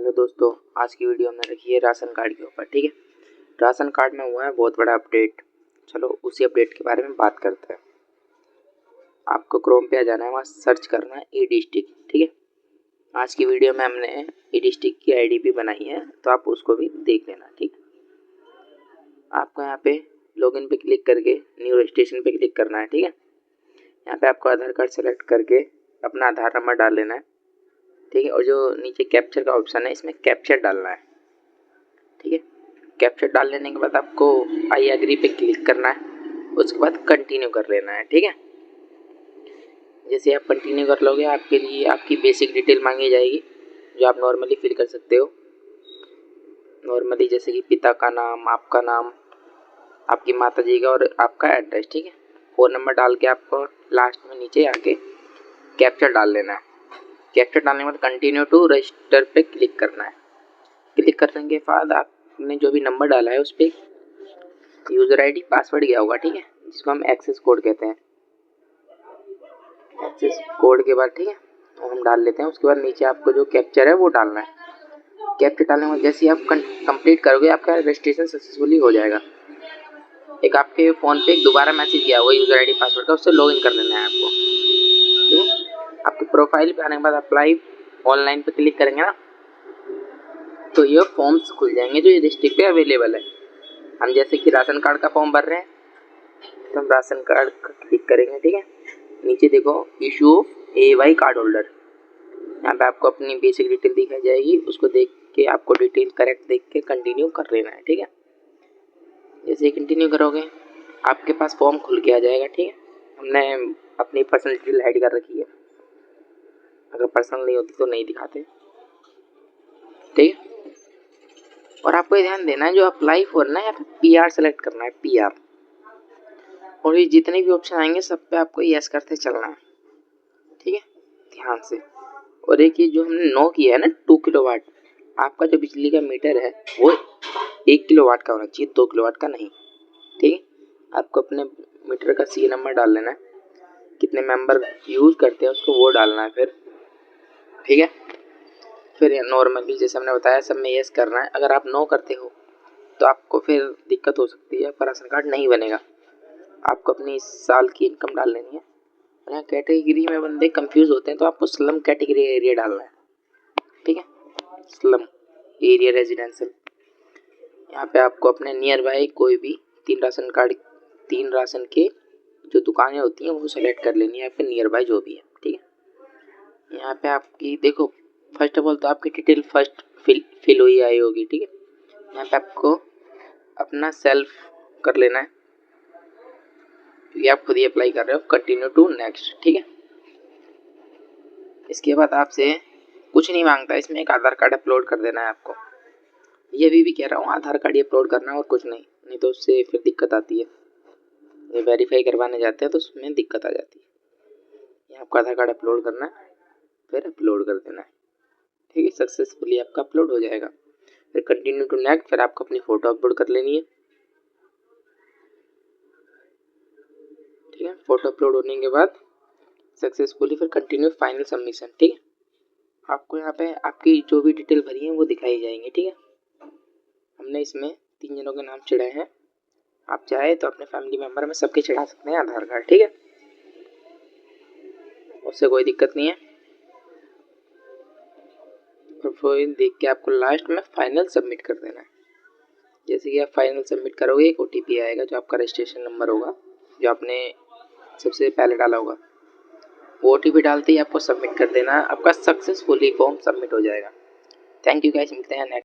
Hello दोस्तों, आज की वीडियो हमने रखी है राशन कार्ड के ऊपर। ठीक है, राशन कार्ड में हुआ है बहुत बड़ा अपडेट। चलो उसी अपडेट के बारे में बात करते हैं। आपको क्रोम पे आ जाना है, वहाँ सर्च करना है ई डिस्ट्रिक्ट। ठीक है, आज की वीडियो में हमने ई डिस्ट्रिक्ट की आईडी भी बनाई है, तो आप उसको भी देख लेना। ठीक है, आपको यहाँ पे लॉगिन पे क्लिक करके न्यू रजिस्ट्रेशन पे क्लिक करना है। ठीक है, यहाँ पे आपको आधार कार्ड सेलेक्ट करके अपना आधार नंबर डाल लेना है। ठीक है, और जो नीचे कैप्चर का ऑप्शन है, इसमें कैप्चर डालना है। ठीक है, कैप्चर डाल लेने के बाद आपको आई एग्री पे क्लिक करना है, उसके बाद कंटिन्यू कर लेना है। ठीक है, जैसे आप कंटिन्यू कर लोगे, आपके लिए आपकी बेसिक डिटेल मांगी जाएगी, जो आप नॉर्मली फिल कर सकते हो नॉर्मली, जैसे कि पिता का नाम, आपका नाम, आपकी माता जी का और आपका एड्रेस। ठीक है, फ़ोन नंबर डाल के आपको लास्ट में नीचे आके कैप्चर डाल लेना है। कैप्चर डालने के बाद कंटिन्यू टू रजिस्टर पे क्लिक करना है। क्लिक करने के बाद आपने जो भी नंबर डाला है उस पर यूज़र आईडी पासवर्ड गया होगा। ठीक है, जिसको हम एक्सेस कोड कहते हैं। एक्सेस कोड के बाद ठीक है तो हम डाल लेते हैं। उसके बाद नीचे आपको जो कैप्चर है वो डालना है। कैप्चर डालने के बाद जैसे ही आप कंप्लीट करोगे, आपका रजिस्ट्रेशन सक्सेसफुली हो जाएगा। एक आपके फ़ोन पे एक दोबारा मैसेज गया होगा यूज़र आईडी पासवर्ड का, उससे लॉगिन कर लेना है आपको। ठीक है, आपके प्रोफाइल पे आने के बाद अप्लाई ऑनलाइन पे क्लिक करेंगे ना, तो ये फॉर्म्स खुल जाएंगे जो ये डिस्ट्रिक्ट पे अवेलेबल है। हम जैसे कि राशन कार्ड का फॉर्म भर रहे हैं, तो हम राशन कार्ड का क्लिक करेंगे। ठीक है, नीचे देखो issue of AY card holder, यहाँ पे आपको अपनी बेसिक डिटेल दिखाई जाएगी। उसको देख के आपको डिटेल करेक्ट देख के कंटिन्यू कर लेना है। ठीक है, जैसे ही कंटिन्यू करोगे आपके पास फॉर्म खुल के आ जाएगा। ठीक है, हमने अपनी पर्सनल डिटेल ऐड कर रखी है, अगर पर्सनल नहीं होती तो नहीं दिखाते। ठीक है, और आपको ये ध्यान देना है, जो अप्लाई फॉर ना यहाँ पे PR सेलेक्ट करना है, PR। और ये जितने भी ऑप्शन आएंगे सब पे आपको यस करते चलना है। ठीक है, ध्यान से। और एक ये जो हमने 9 किया है ना 2 किलोवाट, आपका जो बिजली का मीटर है वो 1 किलोवाट का होना चाहिए, 2 किलोवाट का नहीं। ठीक है, आपको अपने मीटर का सी नंबर डाल लेना है, कितने मेंबर यूज़ करते हैं उसको वो डालना है फिर। ठीक है, फिर नॉर्मली जैसे हमने बताया सब में यस करना है। अगर आप नो करते हो तो आपको फिर दिक्कत हो सकती है, आपका राशन कार्ड नहीं बनेगा। आपको अपनी इस साल की इनकम डाल लेनी है। यहाँ कैटेगरी में बंदे कंफ्यूज होते हैं, तो आपको स्लम कैटेगरी एरिया डालना है। ठीक है, स्लम एरिया रेजिडेंशियल। यहाँ पे आपको अपने नियर बाय कोई भी 3 राशन के जो दुकानें होती हैं वो सेलेक्ट कर लेनी है, फिर नियर बाय जो भी है। ठीक है, यहाँ पे आपकी देखो फर्स्ट ऑफ ऑल तो आपकी डिटेल फर्स्ट फिल हुई आई होगी। ठीक है, यहाँ पे आपको अपना सेल्फ कर लेना है, ये आप खुद ही अप्लाई कर रहे हो। Continue to next. ठीक है, इसके बाद आपसे कुछ नहीं मांगता, इसमें एक आधार कार्ड अपलोड कर देना है आपको। ये अभी भी कह रहा हूँ, आधार कार्ड ही अपलोड करना है और कुछ नहीं, नहीं तो उससे फिर दिक्कत आती है। ये वेरीफाई करवाने जाते हैं तो उसमें दिक्कत आ जाती है। ये आपका आधार कार्ड अपलोड करना है, फिर अपलोड कर देना है। ठीक है, सक्सेसफुली आपका अपलोड हो जाएगा। फिर कंटिन्यू टू नेक्स्ट, फिर आपको अपनी फ़ोटो अपलोड कर लेनी है। ठीक है, फ़ोटो अपलोड होने के बाद सक्सेसफुली फिर कंटिन्यू फाइनल सबमिशन। ठीक है, आपको यहाँ पे आपकी जो भी डिटेल भरी है वो दिखाई जाएंगी। ठीक है, हमने इसमें 3 जनों के नाम चढ़ाए हैं, आप चाहे तो अपने फैमिली मेम्बर में सबके चढ़ा सकते हैं आधार कार्ड। ठीक है, उससे कोई दिक्कत नहीं है। प्रोफाइल देख के आपको लास्ट में फाइनल सबमिट कर देना है। जैसे कि आप फाइनल सबमिट करोगे, एक OTP आएगा जो आपका रजिस्ट्रेशन नंबर होगा, जो आपने सबसे पहले डाला होगा। वो OTP डालते ही आपको सबमिट कर देना है, आपका सक्सेसफुली फॉर्म सबमिट हो जाएगा। थैंक यू गाइस, मिलते हैं नेक्स्ट।